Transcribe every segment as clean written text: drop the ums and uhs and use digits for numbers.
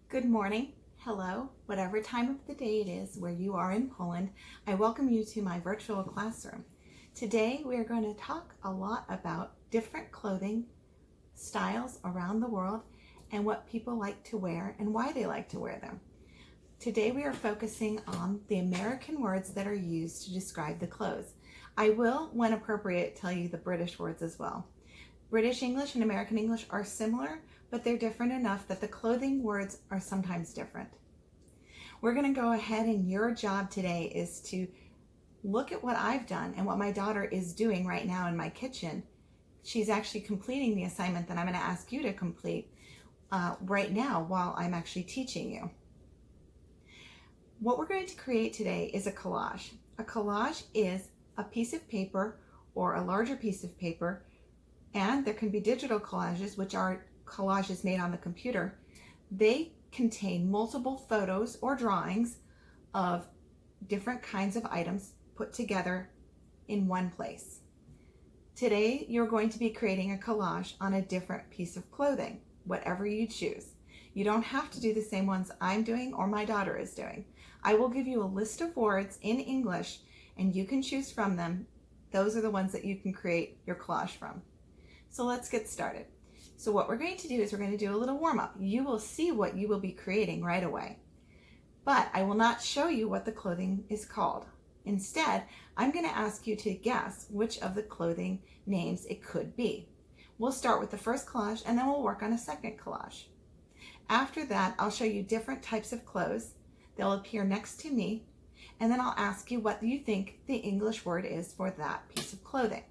Good morning, hello, whatever time of the day it is where you are in Poland, I welcome you to my virtual classroom. Today we are going to talk a lot about different clothing styles around the world and what people like to wear and why they like to wear them. Today we are focusing on the American words that are used to describe the clothes. I will, when appropriate, tell you the British words as well. British English and American English are similar, but they're different enough that the clothing words are sometimes different. We're going to go ahead, and your job today is to look at what I've done and what my daughter is doing right now in my kitchen. She's actually completing the assignment that I'm going to ask you to complete right now while I'm actually teaching you. What we're going to create today is a collage. A collage is a piece of paper or a larger piece of paper, and there can be digital collages, which are collages made on the computer. They contain multiple photos or drawings of different kinds of items put together in one place. Today, you're going to be creating a collage on a different piece of clothing, whatever you choose. You don't have to do the same ones I'm doing or my daughter is doing. I will give you a list of words in English and you can choose from them. Those are the ones that you can create your collage from. So let's get started. So what we're going to do is we're going to do a little warm-up. You will see what you will be creating right away. But I will not show you what the clothing is called. Instead, I'm going to ask you to guess which of the clothing names it could be. We'll start with the first collage and then we'll work on a second collage. After that, I'll show you different types of clothes. They'll appear next to me, and then I'll ask you what you think the English word is for that piece of clothing.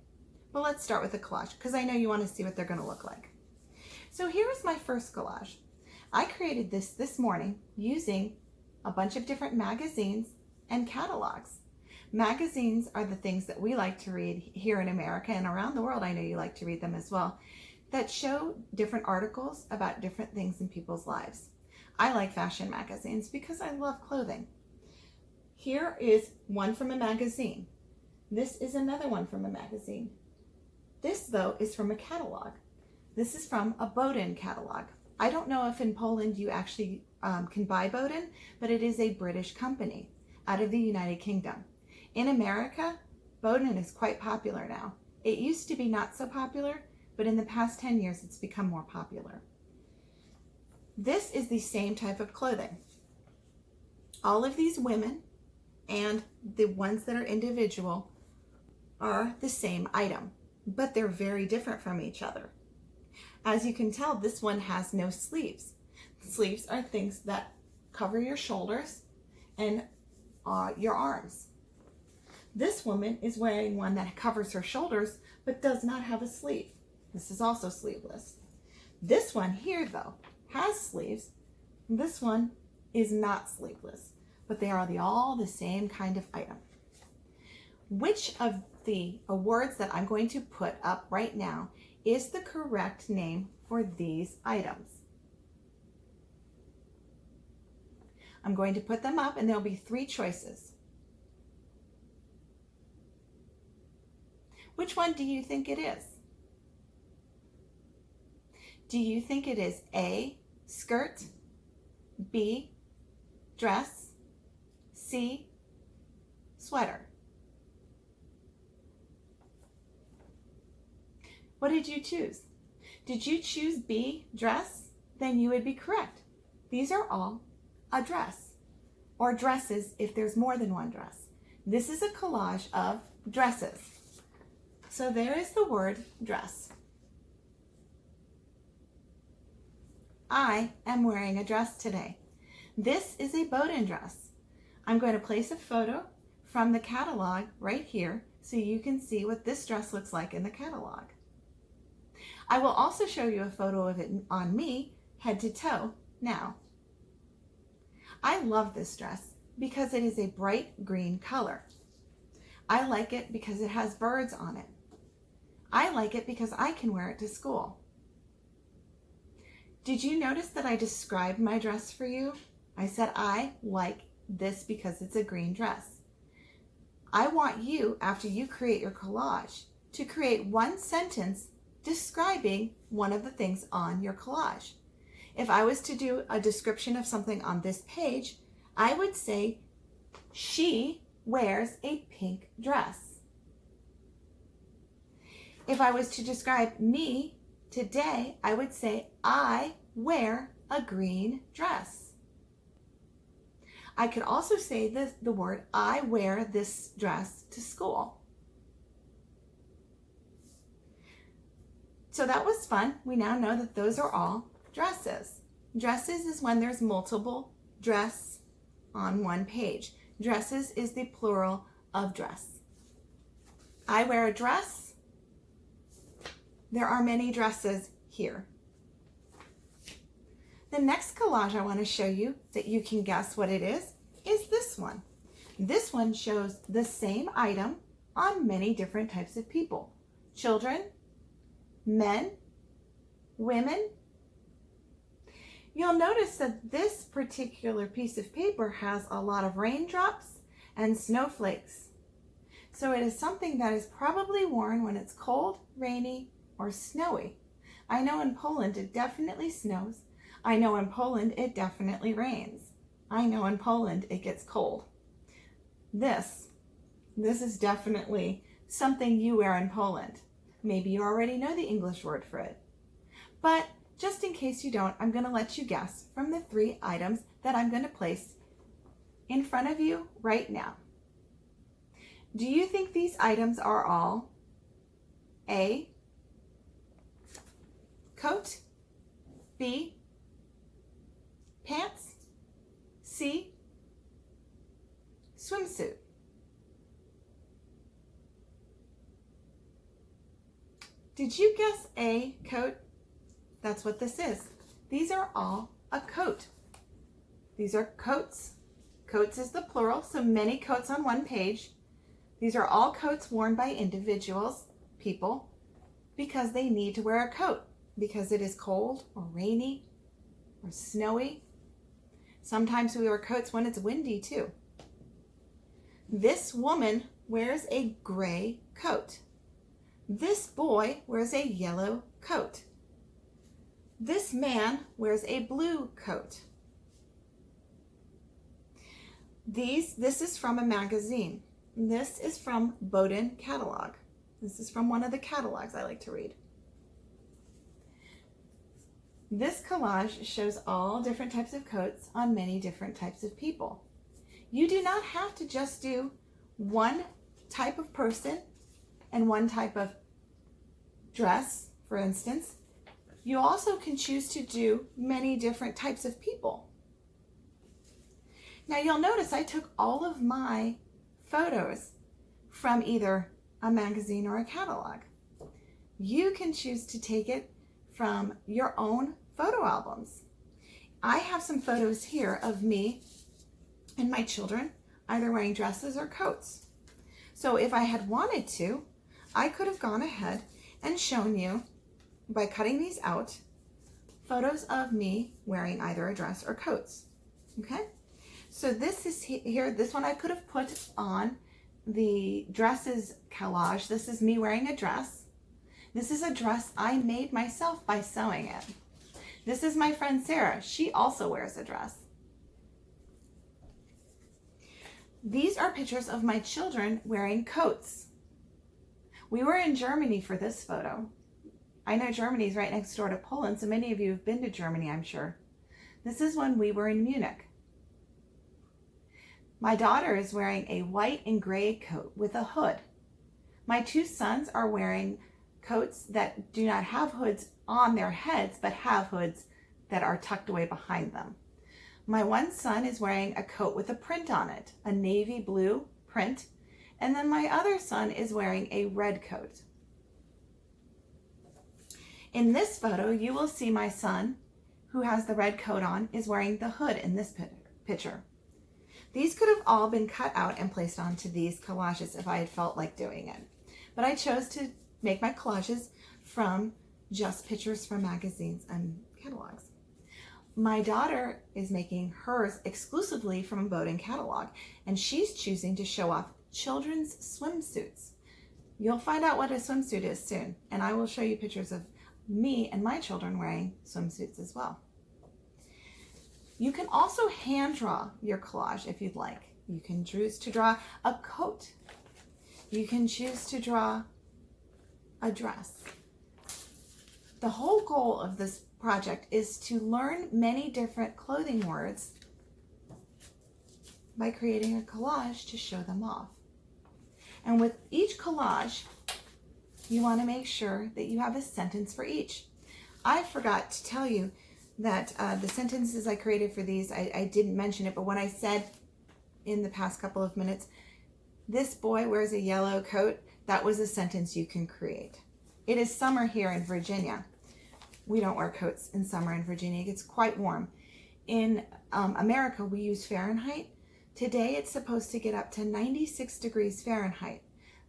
But let's start with the collage because I know you want to see what they're going to look like. So here is my first collage. I created this morning using a bunch of different magazines and catalogs. Magazines are the things that we like to read here in America and around the world. I know you like to read them as well, that show different articles about different things in people's lives. I like fashion magazines because I love clothing. Here is one from a magazine. This is another one from a magazine. This, though, is from a catalog. This is from a Boden catalog. I don't know if in Poland you actually can buy Boden, but it is a British company out of the United Kingdom. In America, Boden is quite popular now. It used to be not so popular, but in the past 10 years it's become more popular. This is the same type of clothing. All of these women and the ones that are individual are the same item, but they're very different from each other. As you can tell, this one has no sleeves. Sleeves are things that cover your shoulders and your arms. This woman is wearing one that covers her shoulders but does not have a sleeve. This is also sleeveless. This one here, though, has sleeves. This one is not sleeveless, but they are all the same kind of item. Which of the words that I'm going to put up right now is the correct name for these items? I'm going to put them up and there'll be 3 choices. Which one do you think it is? Do you think it is A, skirt, B, dress, C, sweater? What did you choose? Did you choose B, dress? Then you would be correct. These are all a dress, or dresses if there's more than one dress. This is a collage of dresses. So there is the word dress. I am wearing a dress today. This is a Boden dress. I'm going to place a photo from the catalog right here so you can see what this dress looks like in the catalog. I will also show you a photo of it on me, head to toe, now. I love this dress because it is a bright green color. I like it because it has birds on it. I like it because I can wear it to school. Did you notice that I described my dress for you? I said I like this because it's a green dress. I want you, after you create your collage, to create one sentence describing one of the things on your collage. If I was to do a description of something on this page, I would say, she wears a pink dress. If I was to describe me today, I would say, I wear a green dress. I could also say the word, I wear this dress to school. So that was fun. We now know that those are all dresses. Dresses is when there's multiple dress on one page. Dresses is the plural of dress. I wear a dress. There are many dresses here. The next collage I want to show you that you can guess what it is this one. This one shows the same item on many different types of people. Children, men, women. You'll notice that this particular piece of paper has a lot of raindrops and snowflakes. So it is something that is probably worn when it's cold, rainy, or snowy. I know in Poland it definitely snows. I know in Poland it definitely rains. I know in Poland it gets cold. This is definitely something you wear in Poland. Maybe you already know the English word for it. But just in case you don't, I'm going to let you guess from the 3 items that I'm going to place in front of you right now. Do you think these items are all A, coat, B, pants, C, swimsuit? Did you guess A, coat? That's what this is. These are all a coat. These are coats. Coats is the plural, so many coats on one page. These are all coats worn by individuals, people, because they need to wear a coat, because it is cold or rainy or snowy. Sometimes we wear coats when it's windy too. This woman wears a gray coat. This boy wears a yellow coat. This man wears a blue coat. This is from a magazine. This is from Bowden Catalog. This is from one of the catalogs I like to read. This collage shows all different types of coats on many different types of people. You do not have to just do one type of person and one type of dress, for instance. You also can choose to do many different types of people. Now you'll notice I took all of my photos from either a magazine or a catalog. You can choose to take it from your own photo albums. I have some photos here of me and my children either wearing dresses or coats. So if I had wanted to, I could have gone ahead and shown you, by cutting these out, photos of me wearing either a dress or coats. Okay? So this is here, this one I could have put on the dresses collage. This is me wearing a dress. This is a dress I made myself by sewing it. This is my friend Sarah. She also wears a dress. These are pictures of my children wearing coats. We were in Germany for this photo. I know Germany is right next door to Poland, so many of you have been to Germany, I'm sure. This is when we were in Munich. My daughter is wearing a white and gray coat with a hood. My 2 sons are wearing coats that do not have hoods on their heads, but have hoods that are tucked away behind them. My 1 son is wearing a coat with a print on it, a navy blue print, and then my other son is wearing a red coat. In this photo, you will see my son, who has the red coat on, is wearing the hood in this picture. These could have all been cut out and placed onto these collages if I had felt like doing it. But I chose to make my collages from just pictures from magazines and catalogs. My daughter is making hers exclusively from a Bowden catalog, and she's choosing to show off children's swimsuits. You'll find out what a swimsuit is soon, and I will show you pictures of me and my children wearing swimsuits as well. You can also hand draw your collage if you'd like. You can choose to draw a coat. You can choose to draw a dress. The whole goal of this project is to learn many different clothing words by creating a collage to show them off. And with each collage, you want to make sure that you have a sentence for each. I forgot to tell you that the sentences I created for these, I didn't mention it, but when I said in the past couple of minutes, this boy wears a yellow coat, that was a sentence you can create. It is summer here in Virginia. We don't wear coats in summer in Virginia. It gets quite warm. In America, we use Fahrenheit. Today, it's supposed to get up to 96 degrees Fahrenheit.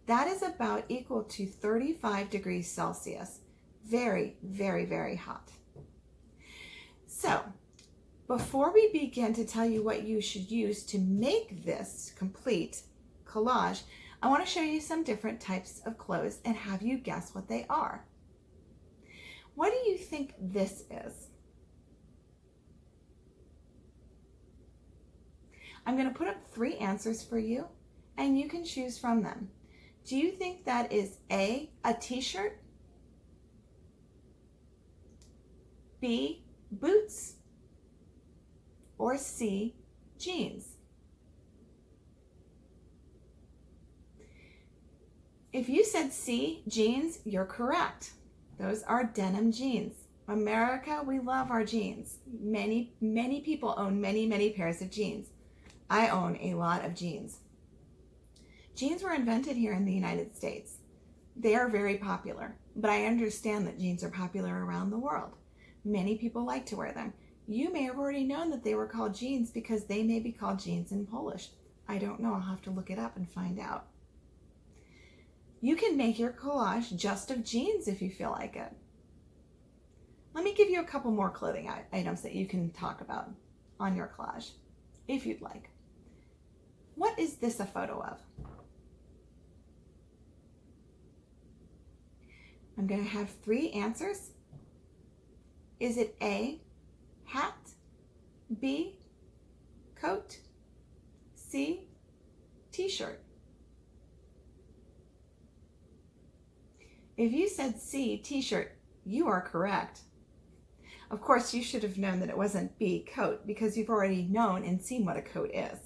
That is about equal to 35 degrees Celsius. Very, very, very hot. So, before we begin to tell you what you should use to make this complete collage, I want to show you some different types of clothes and have you guess what they are. What do you think this is? I'm going to put up 3 answers for you and you can choose from them. Do you think that is A, a t-shirt, B, boots, or C, jeans? If you said C, jeans, you're correct. Those are denim jeans. America, we love our jeans. Many, many people own many, many pairs of jeans. I own a lot of jeans. Jeans were invented here in the United States. They are very popular, but I understand that jeans are popular around the world. Many people like to wear them. You may have already known that they were called jeans because they may be called jeans in Polish. I don't know, I'll have to look it up and find out. You can make your collage just of jeans if you feel like it. Let me give you a couple more clothing items that you can talk about on your collage, if you'd like. What is this a photo of? I'm going to have 3 answers. Is it A, hat, B, coat, C, t-shirt? If you said C, t-shirt, you are correct. Of course, you should have known that it wasn't B, coat, because you've already known and seen what a coat is.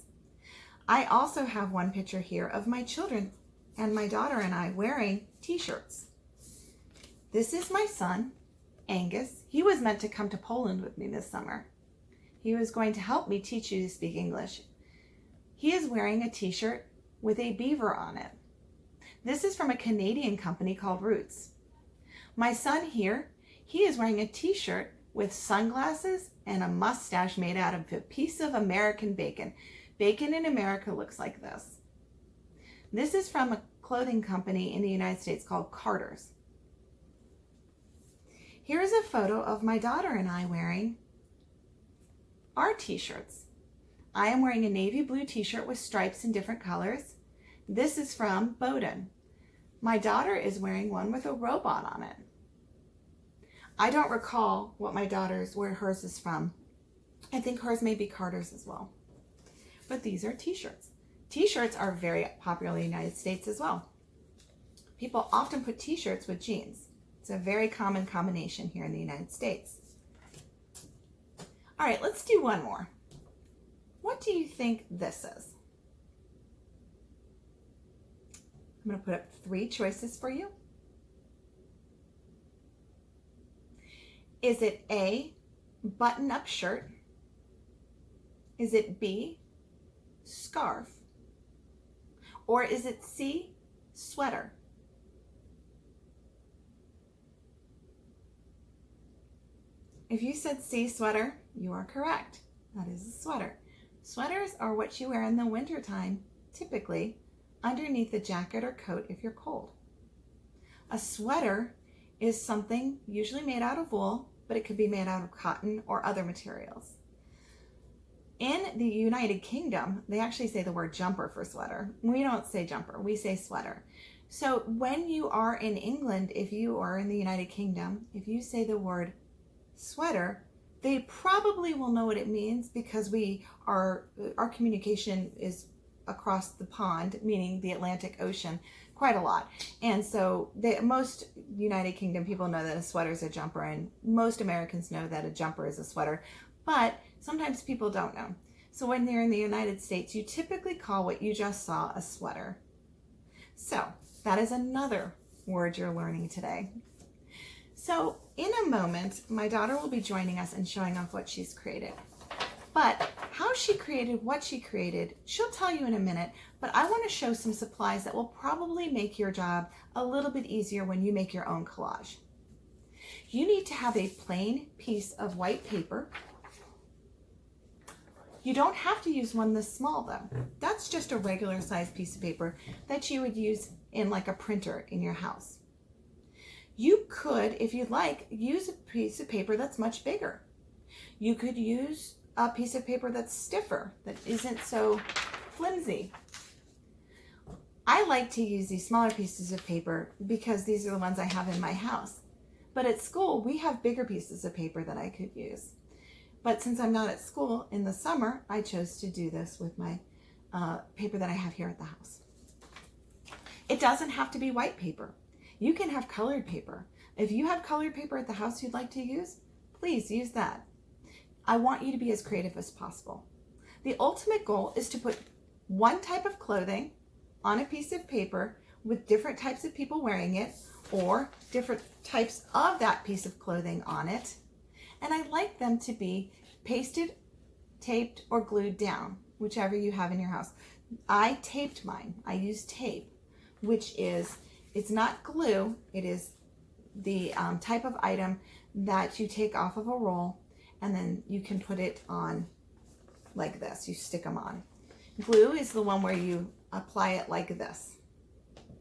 I also have one picture here of my children and my daughter and I wearing t-shirts. This is my son, Angus. He was meant to come to Poland with me this summer. He was going to help me teach you to speak English. He is wearing a t-shirt with a beaver on it. This is from a Canadian company called Roots. My son here, he is wearing a t-shirt with sunglasses and a mustache made out of a piece of American bacon. Bacon in America looks like this. This is from a clothing company in the United States called Carter's. Here is a photo of my daughter and I wearing our t-shirts. I am wearing a navy blue t-shirt with stripes in different colors. This is from Bowdoin. My daughter is wearing one with a robot on it. I don't recall what my daughter's, where hers is from. I think hers may be Carter's as well. But these are t-shirts. T-shirts are very popular in the United States as well. People often put t-shirts with jeans. It's a very common combination here in the United States. All right, let's do one more. What do you think this is? I'm going to put up 3 choices for you. Is it A, button-up shirt? Is it B, scarf? Or is it C, sweater? If you said C, sweater, you are correct. That is a sweater. Sweaters are what you wear in the wintertime, typically underneath a jacket or coat if you're cold. A sweater is something usually made out of wool, but it could be made out of cotton or other materials. In the United Kingdom, they actually say the word jumper for sweater. We don't say jumper, we say sweater. So when you are in England, if you are in the United Kingdom, if you say the word sweater, They probably will know what it means because our communication is across the pond, meaning the Atlantic Ocean, quite a lot. And so most United Kingdom people know that a sweater is a jumper, and most Americans know that a jumper is a sweater, but sometimes people don't know. So when you're in the United States, you typically call what you just saw a sweater. So that is another word you're learning today. So in a moment, my daughter will be joining us and showing off what she's created. But how she created what she created, she'll tell you in a minute, but I want to show some supplies that will probably make your job a little bit easier when you make your own collage. You need to have a plain piece of white paper. You don't have to use one this small though. That's just a regular size piece of paper that you would use in like a printer in your house. You could, if you'd like, use a piece of paper that's much bigger. You could use a piece of paper that's stiffer, that isn't so flimsy. I like to use these smaller pieces of paper because these are the ones I have in my house. But at school, we have bigger pieces of paper that I could use. But since I'm not at school in the summer, I chose to do this with my paper that I have here at the house. It doesn't have to be white paper. You can have colored paper. If you have colored paper at the house you'd like to use, please use that. I want you to be as creative as possible. The ultimate goal is to put one type of clothing on a piece of paper with different types of people wearing it, or different types of that piece of clothing on it. And I like them to be pasted, taped, or glued down, whichever you have in your house. I taped mine. I use tape, which is, it's not glue. It is the type of item that you take off of a roll and then you can put it on like this. You stick them on. Glue is the one where you apply it like this.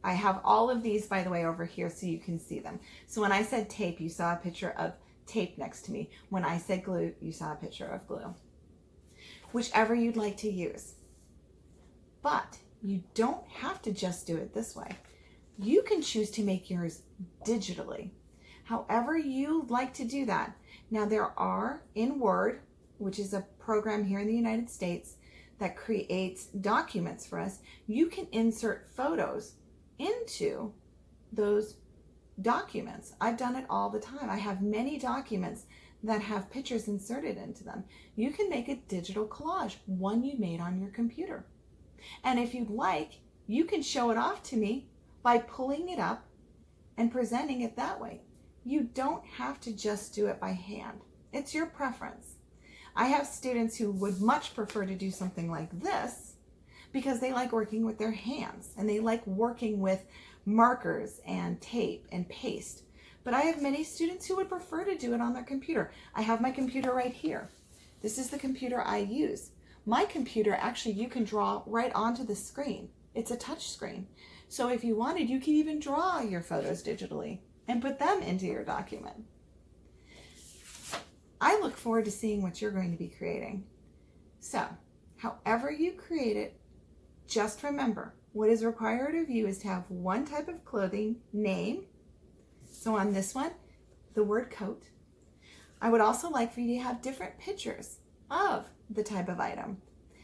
I have all of these, by the way, over here so you can see them. So when I said tape, you saw a picture of tape next to me. When I said glue, you saw a picture of glue. Whichever you'd like to use. But you don't have to just do it this way. You can choose to make yours digitally. However you like to do that. Now there are, in Word, which is a program here in the United States that creates documents for us, you can insert photos into those documents. I've done it all the time. I have many documents that have pictures inserted into them. You can make a digital collage, one you made on your computer. And if you'd like, you can show it off to me by pulling it up and presenting it that way. You don't have to just do it by hand. It's your preference. I have students who would much prefer to do something like this because they like working with their hands and they like working with markers and tape and paste. But I have many students who would prefer to do it on their computer. I have my computer right here. This is the computer I use. My computer, actually, you can draw right onto the screen. It's a touch screen. So if you wanted, you could even draw your photos digitally and put them into your document. I look forward to seeing what you're going to be creating. So, however you create it, just remember, what is required of you is to have one type of clothing name. So on this one, the word coat. I would also like for you to have different pictures of the type of item.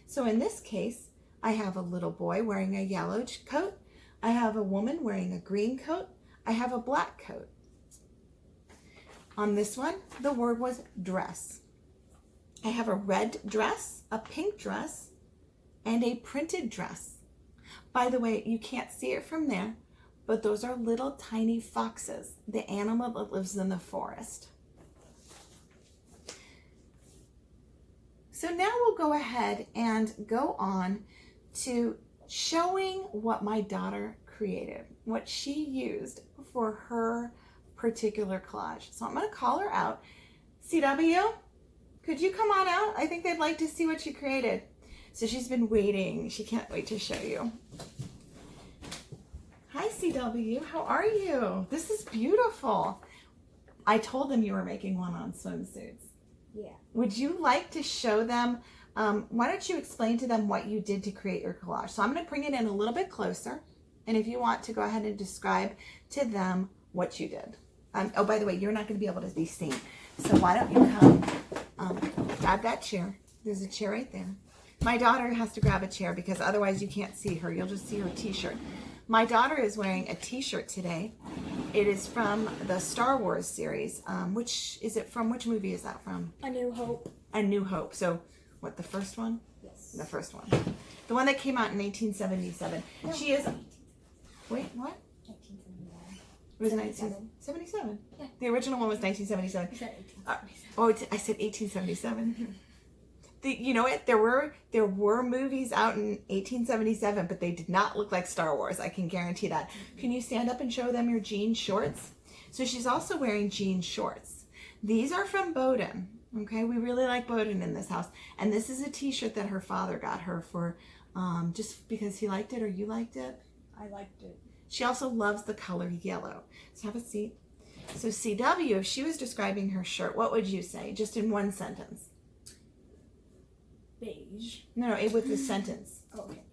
So in this case, I have a little boy wearing a yellow coat. I have a woman wearing a green coat. I have a black coat. On this one, the word was dress. I have a red dress, a pink dress, and a printed dress. By the way, you can't see it from there, but those are little tiny foxes, the animal that lives in the forest. So now we'll go ahead and go on to showing what my daughter created, what she used for her particular collage. So I'm going to call her out. CW, could you come on out? I think they'd like to see what you created. So she's been waiting. She can't wait to show you. Hi, CW. How are you? This is beautiful. I told them you were making one on swimsuits. Yeah. Would you like to show them, why don't you explain to them what you did to create your collage? So I'm going to bring it in a little bit closer. And if you want to go ahead and describe to them what you did. Oh, by the way, you're not going to be able to be seen. So why don't you come grab that chair. There's a chair right there. My daughter has to grab a chair because otherwise you can't see her. You'll just see her t-shirt. My daughter is wearing a t-shirt today. It is from the Star Wars series. Which movie is that from? A New Hope. A New Hope. So, what, the first one? Yes. The first one. The one that came out in 1977. No. She is... Wait, what? 1979. It was 1977. Yeah. The original one was 1977. You said 1877. I said 1877. You know what? There were movies out in 1877, but they did not look like Star Wars. I can guarantee that. Can you stand up and show them your jean shorts? So she's also wearing jean shorts. These are from Bowdoin. Okay, we really like Bowdoin in this house. And this is a t-shirt that her father got her for just because he liked it or you liked it. I liked it. She also loves the color yellow. So have a seat. So CW, if she was describing her shirt, what would you say? Just in one sentence. Beige. No, with the sentence. Oh, okay.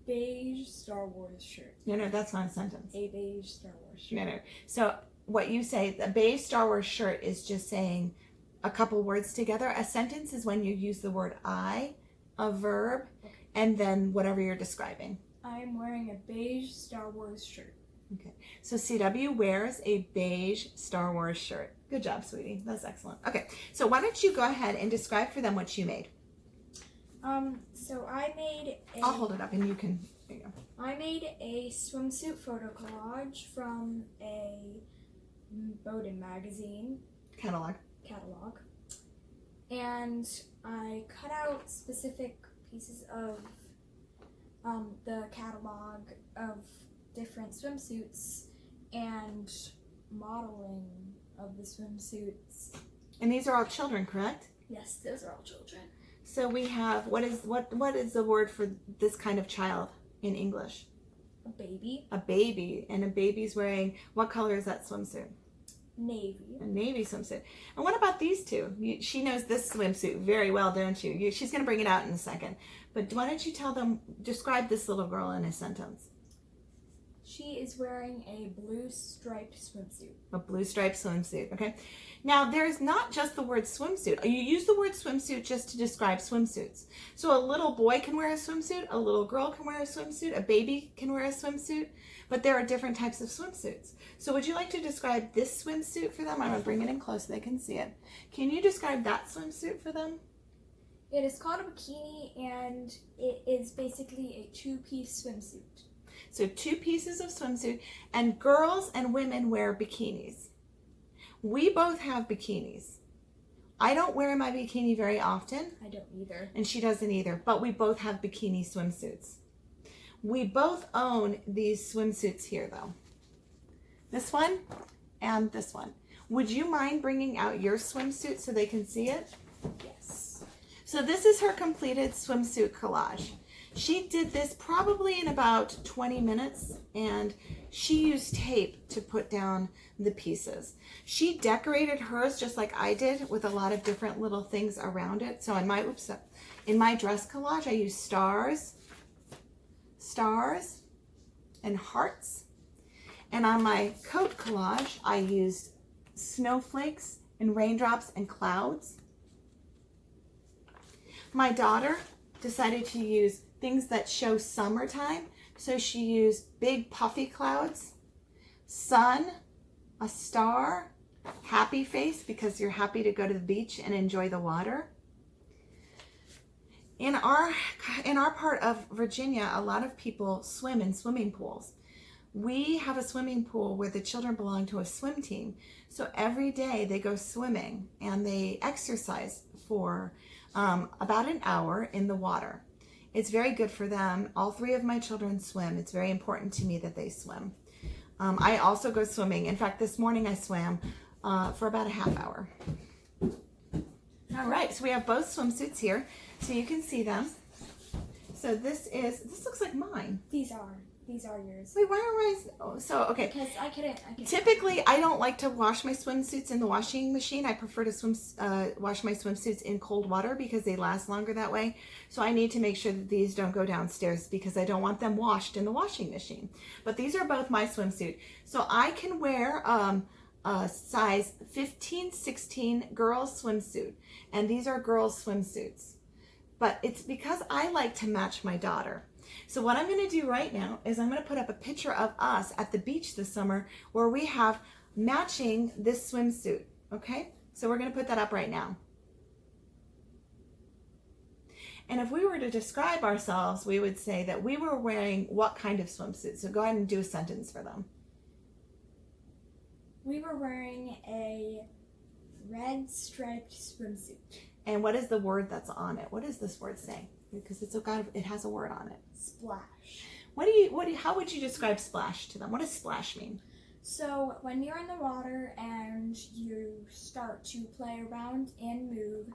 Beige Star Wars shirt. No, that's not a sentence. A beige Star Wars shirt. No. So what you say, the beige Star Wars shirt is just saying a couple words together. A sentence is when you use the word I, a verb, Okay. and then whatever you're describing. I'm wearing a beige Star Wars shirt. Okay. So CW wears a beige Star Wars shirt. Good job, sweetie. That's excellent. Okay. So why don't you go ahead and describe for them what you made? So I made I'll hold it up and you can, there you go. I made a swimsuit photo collage from a Bowdoin magazine Catalog. and I cut out specific pieces of the catalog of different swimsuits and modeling of the swimsuits. And these are all children, correct? Yes, those are all children. So we have, what is the word for this kind of child in English? A baby. A baby. And a baby's wearing, what color is that swimsuit? Navy. A navy swimsuit. And what about these two? She knows this swimsuit very well, don't you? She's going to bring it out in a second. But why don't you tell them, describe this little girl in a sentence. She is wearing a blue striped swimsuit. A blue striped swimsuit, okay? Now, there's not just the word swimsuit. You use the word swimsuit just to describe swimsuits. So a little boy can wear a swimsuit, a little girl can wear a swimsuit, a baby can wear a swimsuit, but there are different types of swimsuits. So would you like to describe this swimsuit for them? I'm going to bring it in close so they can see it. Can you describe that swimsuit for them? It is called a bikini and it is basically a two-piece swimsuit. So 2 pieces of swimsuit, and girls and women wear bikinis. We both have bikinis. I don't wear my bikini very often. I don't either. And she doesn't either, but we both have bikini swimsuits. We both own these swimsuits here though. This one and this one. Would you mind bringing out your swimsuit so they can see it? Yes. So this is her completed swimsuit collage. She did this probably in about 20 minutes, and she used tape to put down the pieces. She decorated hers just like I did with a lot of different little things around it. So in my dress collage, I used stars, and hearts. And on my coat collage, I used snowflakes and raindrops and clouds. My daughter decided to use things that show summertime. So she used big puffy clouds, sun, a star, happy face because you're happy to go to the beach and enjoy the water. In our part of Virginia, a lot of people swim in swimming pools. We have a swimming pool where the children belong to a swim team. So every day they go swimming and they exercise for about an hour in the water. It's very good for them. All 3 of my children swim. It's very important to me that they swim. I also go swimming. In fact, this morning I swam for about a half hour. All right, so we have both swimsuits here, so you can see them. So this looks like mine. These are yours. Wait, why are okay. Because I couldn't. Typically, I don't like to wash my swimsuits in the washing machine. I prefer to wash my swimsuits in cold water because they last longer that way. So I need to make sure that these don't go downstairs because I don't want them washed in the washing machine. But these are both my swimsuit. So I can wear a size 15-16 girls swimsuit, and these are girls swimsuits. But it's because I like to match my daughter. So what I'm going to do right now is I'm going to put up a picture of us at the beach this summer where we have matching this swimsuit. Okay? So we're going to put that up right now. And if we were to describe ourselves, we would say that we were wearing what kind of swimsuit? So go ahead and do a sentence for them. We were wearing a red striped swimsuit. And what is the word that's on it? What does this word say? Because it has a word on it. Splash. How would you describe splash to them? What does splash mean? So when you're in the water and you start to play around and move,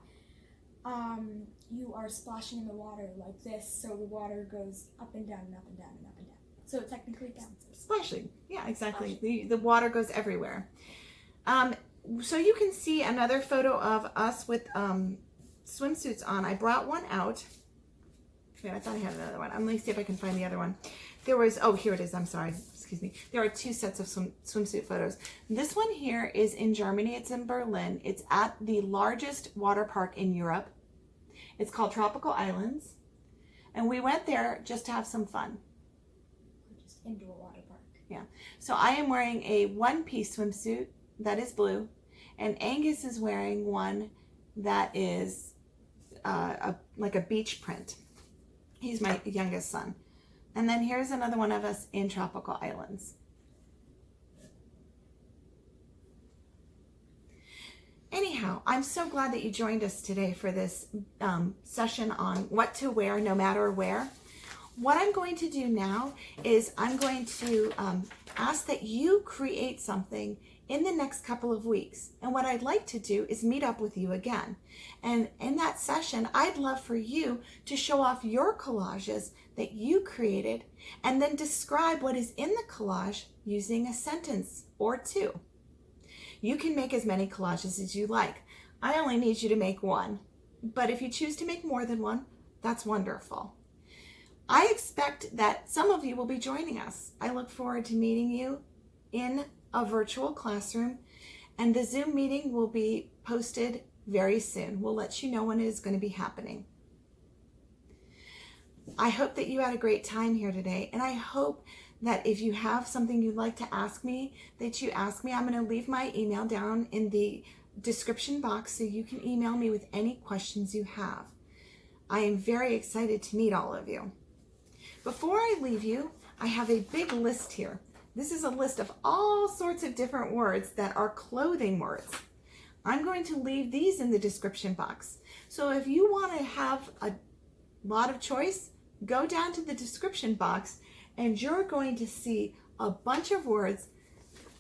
you are splashing in the water like this, so the water goes up and down and up and down and up and down. So it technically counts. Splashing. Yeah, exactly. Splashing. The water goes everywhere. So you can see another photo of us with swimsuits on. I brought one out. Wait, I thought I had another one. Let me see if I can find the other one. Here it is. I'm sorry. Excuse me. There are two sets of swimsuit photos. This one here is in Germany. It's in Berlin. It's at the largest water park in Europe. It's called Tropical Islands. And we went there just to have some fun. Just indoor water park. Yeah. So I am wearing a one-piece swimsuit that is blue. And Angus is wearing one that is like a beach print. He's my youngest son. And then here's another one of us in Tropical Islands. Anyhow, I'm so glad that you joined us today for this session on what to wear no matter where. What I'm going to do now is I'm going to ask that you create something in the next couple of weeks. And what I'd like to do is meet up with you again. And in that session, I'd love for you to show off your collages that you created and then describe what is in the collage using a sentence or two. You can make as many collages as you like. I only need you to make one. But if you choose to make more than one, that's wonderful. I expect that some of you will be joining us. I look forward to meeting you in a virtual classroom, and the Zoom meeting will be posted very soon. We'll let you know when it is going to be happening. I hope that you had a great time here today, and I hope that if you have something you'd like to ask me, that you ask me. I'm going to leave my email down in the description box so you can email me with any questions you have. I am very excited to meet all of you. Before I leave you, I have a big list here. This is a list of all sorts of different words that are clothing words. I'm going to leave these in the description box. So if you want to have a lot of choice, go down to the description box and you're going to see a bunch of words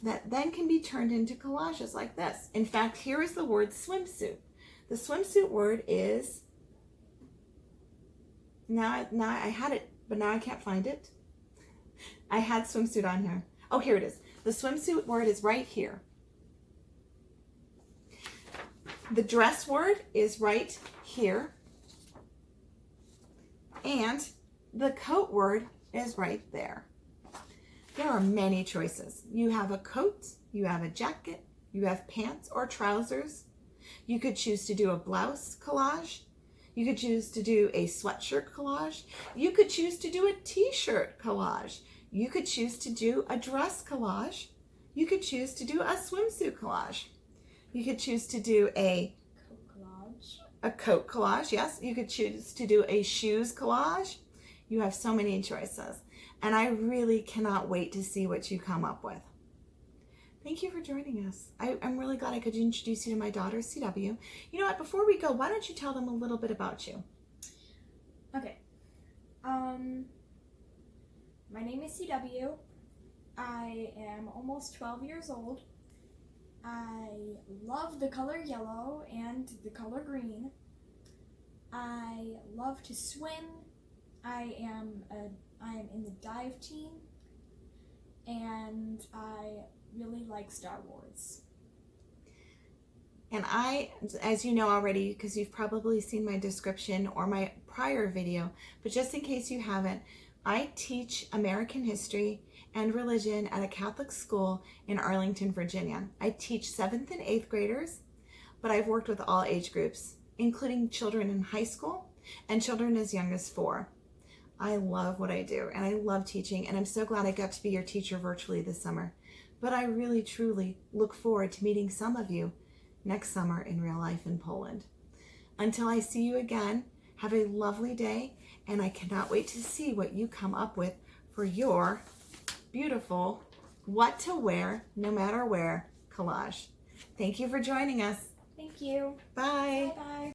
that then can be turned into collages like this. In fact, here is the word swimsuit. The swimsuit word is, now I had it, but now I can't find it. I had swimsuit on here. Oh, here it is. The swimsuit word is right here. The dress word is right here. And the coat word is right there. There are many choices. You have a coat, you have a jacket, you have pants or trousers. You could choose to do a blouse collage. You could choose to do a sweatshirt collage. You could choose to do a t-shirt collage. You could choose to do a dress collage. You could choose to do a swimsuit collage. You could choose to do a coat collage, yes. You could choose to do a shoes collage. You have so many choices. And I really cannot wait to see what you come up with. Thank you for joining us. I'm really glad I could introduce you to my daughter, CW. You know what, before we go, why don't you tell them a little bit about you? Okay. My name is CW. I am almost 12 years old. I love the color yellow and the color green. I love to swim. I am in the dive team. And I really like Star Wars. And I, as you know already, because you've probably seen my description or my prior video, but just in case you haven't, I teach American history and religion at a Catholic school in Arlington, Virginia. I teach 7th and 8th graders, but I've worked with all age groups, including children in high school and children as young as 4. I love what I do, and I love teaching, and I'm so glad I got to be your teacher virtually this summer. But I really, truly look forward to meeting some of you next summer in real life in Poland. Until I see you again, have a lovely day, and I cannot wait to see what you come up with for your beautiful what to wear no matter where collage. Thank you for joining us. Thank you. Bye. Bye-bye.